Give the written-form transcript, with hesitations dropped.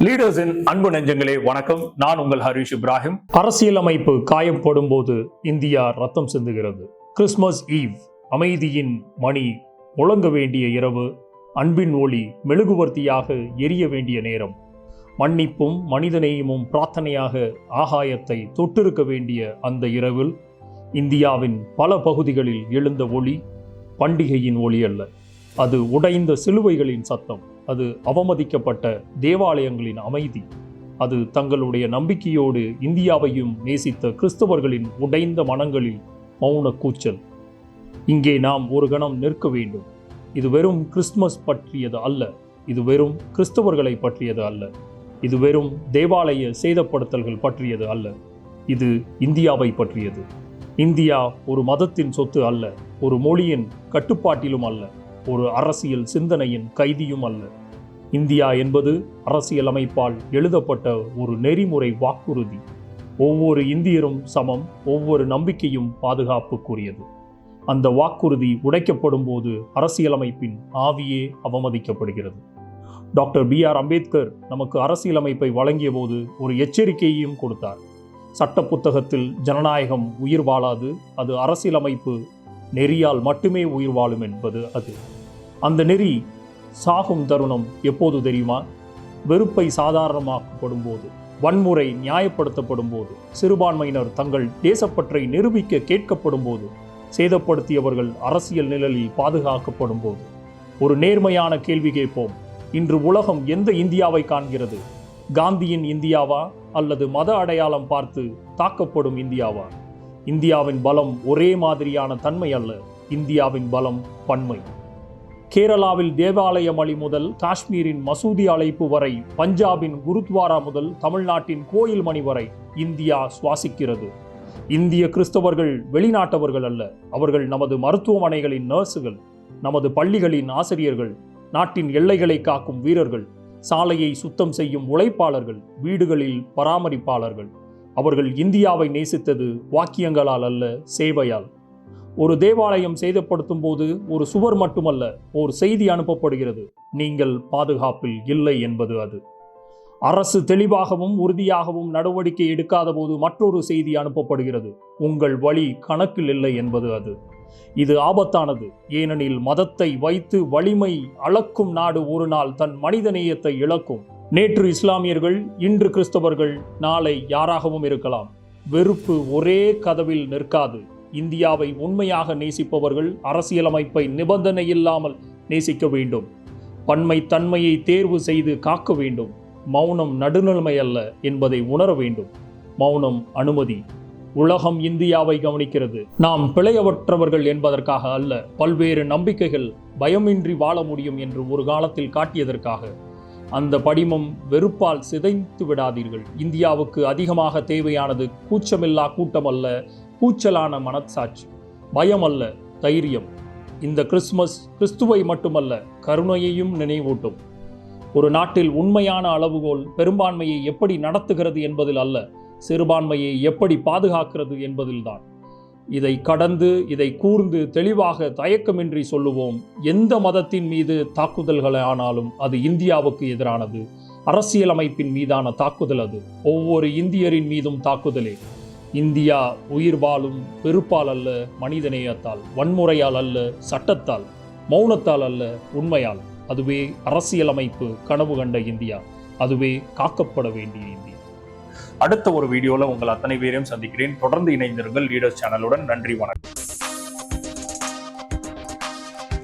லீடர்ஸின் அன்பு நெஞ்சங்களே வணக்கம். நான் உங்கள் ஹரிஷ் இப்ராஹிம். அரசியலமைப்பு காயப்படும் போது இந்தியா ரத்தம் சிந்துகிறது. கிறிஸ்துமஸ் ஈவ், அமைதியின் மணி முழங்க வேண்டிய இரவு, அன்பின் ஒளி மெழுகுவர்த்தியாக எரிய வேண்டிய நேரம், மன்னிப்பும் மனிதநேயமும் பிரார்த்தனையாக ஆகாயத்தை தொட்டிருக்க வேண்டிய அந்த இரவில் இந்தியாவின் பல பகுதிகளில் எழுந்த ஒளி பண்டிகையின் ஒளி அல்ல, அது உடைந்த சிலுவைகளின் சத்தம், அது அவமதிக்கப்பட்ட தேவாலயங்களின் அமைதி, அது தங்களுடைய நம்பிக்கையோடு இந்தியாவையும் நேசித்த கிறிஸ்தவர்களின் உடைந்த மனங்களில் மௌன கூச்சல். இங்கே நாம் ஒரு கணம் நிற்க வேண்டும். இது வெறும் கிறிஸ்துமஸ் பற்றியது அல்ல, இது வெறும் கிறிஸ்தவர்களை பற்றியது அல்ல, இது வெறும் தேவாலய சேதப்படுத்தல்கள் பற்றியது அல்ல, இது இந்தியாவை பற்றியது. இந்தியா ஒரு மதத்தின் சொத்து அல்ல, ஒரு மொழியின் கட்டுப்பாட்டிலும் அல்ல, ஒரு அரசியல் சிந்தனையின் கைதியும் அல்ல. இந்தியா என்பது அரசியலமைப்பால் எழுதப்பட்ட ஒரு நெறிமுறை வாக்குறுதி. ஒவ்வொரு இந்தியரும் சமம், ஒவ்வொரு நம்பிக்கையும் பாதுகாப்புக்குரியது. அந்த வாக்குறுதி உடைக்கப்படும் போது அரசியலமைப்பின் ஆவியே அவமதிக்கப்படுகிறது. Doctor B.R. அம்பேத்கர் நமக்கு அரசியலமைப்பை வழங்கிய போது ஒரு எச்சரிக்கையையும் கொடுத்தார். சட்ட புத்தகத்தில் ஜனநாயகம் உயிர் வாழாது, அது அரசியலமைப்பு நெறியால் மட்டுமே உயிர் வாழும் என்பது அது. அந்த நெறி சாகும் தருணம் எப்போது தெரியுமா? வெறுப்பை சாதாரணமாக்கப்படும் போது, வன்முறை நியாயப்படுத்தப்படும் போது, சிறுபான்மையினர் தங்கள் தேசப்பற்றை நிரூபிக்க கேட்கப்படும் போது, சேதப்படுத்தியவர்கள் அரசியல் நிழலில் பாதுகாக்கப்படும் போது. ஒரு நேர்மையான கேள்வி கேட்போம். இன்று உலகம் எந்த இந்தியாவை காண்கிறது? காந்தியின் இந்தியாவா அல்லது மத அடையாளம் பார்த்து தாக்கப்படும் இந்தியாவா? இந்தியாவின் பலம் ஒரே மாதிரியான தன்மை அல்ல, இந்தியாவின் பலம் பன்மை. கேரளாவில் தேவாலய மொழி முதல் காஷ்மீரின் மசூதி அழைப்பு வரை, பஞ்சாபின் குருத்வாரா முதல் தமிழ்நாட்டின் கோயில் மணி வரை இந்தியா சுவாசிக்கிறது. இந்திய கிறிஸ்தவர்கள் வெளிநாட்டவர்கள் அல்ல, அவர்கள் நமது மருத்துவமனைகளின் நர்சுகள், நமது பள்ளிகளின் ஆசிரியர்கள், நாட்டின் எல்லைகளை காக்கும் வீரர்கள், சாலையை சுத்தம் செய்யும் உழைப்பாளர்கள், வீடுகளில் பராமரிப்பாளர்கள். அவர்கள் இந்தியாவை நேசித்தது வாக்கியங்களால் அல்ல, சேவையால். ஒரு தேவாலயம் சேதப்படுத்தும் போது ஒரு சுவர் மட்டுமல்ல, ஒரு செய்தி அனுப்பப்படுகிறது: நீங்கள் பாதுகாப்பில் இல்லை என்பது. அது அரசு தெளிவாகவும் உறுதியாகவும் நடவடிக்கை எடுக்காத போது மற்றொரு செய்தி அனுப்பப்படுகிறது: உங்கள் வழி கணக்கில் இல்லை என்பது. அது இது ஆபத்தானது, ஏனெனில் மதத்தை வைத்து வலிமை அளக்கும் நாடு ஒரு நாள் தன் மனிதநேயத்தை இழக்கும். நேற்று இஸ்லாமியர்கள், இன்று கிறிஸ்தவர்கள், நாளை யாராகவும் இருக்கலாம். வெறுப்பு ஒரே கதவில் நிற்காது. இந்தியாவை உண்மையாக நேசிப்பவர்கள் அரசியலமைப்பை நிபந்தனை இல்லாமல் நேசிக்க வேண்டும். பன்மை தன்மையை தேர்வு செய்து காக்க வேண்டும். மௌனம் நடுநிலைமை அல்ல என்பதை உணர வேண்டும். மௌனம் அனுமதி. உலகம் இந்தியாவை கவனிக்கிறது. நாம் பிழையவற்றவர்கள் என்பதற்காக அல்ல, பல்வேறு நம்பிக்கைகள் பயமின்றி வாழ முடியும் என்று ஒரு காலத்தில் காட்டியதற்காக. அந்த படிமம் வெறுப்பால் சிதைத்து விடாதீர்கள். இந்தியாவுக்கு அதிகமாக தேவையானது கூச்சமில்லா கூட்டம் அல்ல, கூச்சலான மனச்சாட்சி. பயம் அல்ல, தைரியம். இந்த கிறிஸ்துமஸ் கிறிஸ்துவை மட்டுமல்ல, கருணையையும் நினைவூட்டும். ஒரு நாட்டில் உண்மையான அளவுகோல் பெரும்பான்மையை எப்படி நடத்துகிறது என்பதில் அல்ல, சிறுபான்மையை எப்படி பாதுகாக்கிறது என்பதில்தான். இதை கடந்து, இதை கூர்ந்து தெளிவாக தயக்கமின்றி சொல்லுவோம்: எந்த மதத்தின் மீது தாக்குதல்கள் ஆனாலும் அது இந்தியாவுக்கு எதிரானது. அரசியலமைப்பின் மீதான தாக்குதல் அது. ஒவ்வொரு இந்தியரின் மீதும் தாக்குதலே. இந்தியா உயிர் வாழும் வெறுப்பால் அல்ல, மனிதநேயத்தால். வன்முறையால் அல்ல, சட்டத்தால். மௌனத்தால் அல்ல, உண்மையால். அதுவே அரசியலமைப்பு கனவு கண்ட இந்தியா. அதுவே காக்கப்பட வேண்டிய இந்தியா. அடுத்த ஒரு வீடியோல உங்கள் அத்தனை பேரையும் சந்திக்கிறேன். தொடர்ந்து இணைந்திருங்கள் லீடர்ஸ் சேனலுடன். நன்றி, வணக்கம்.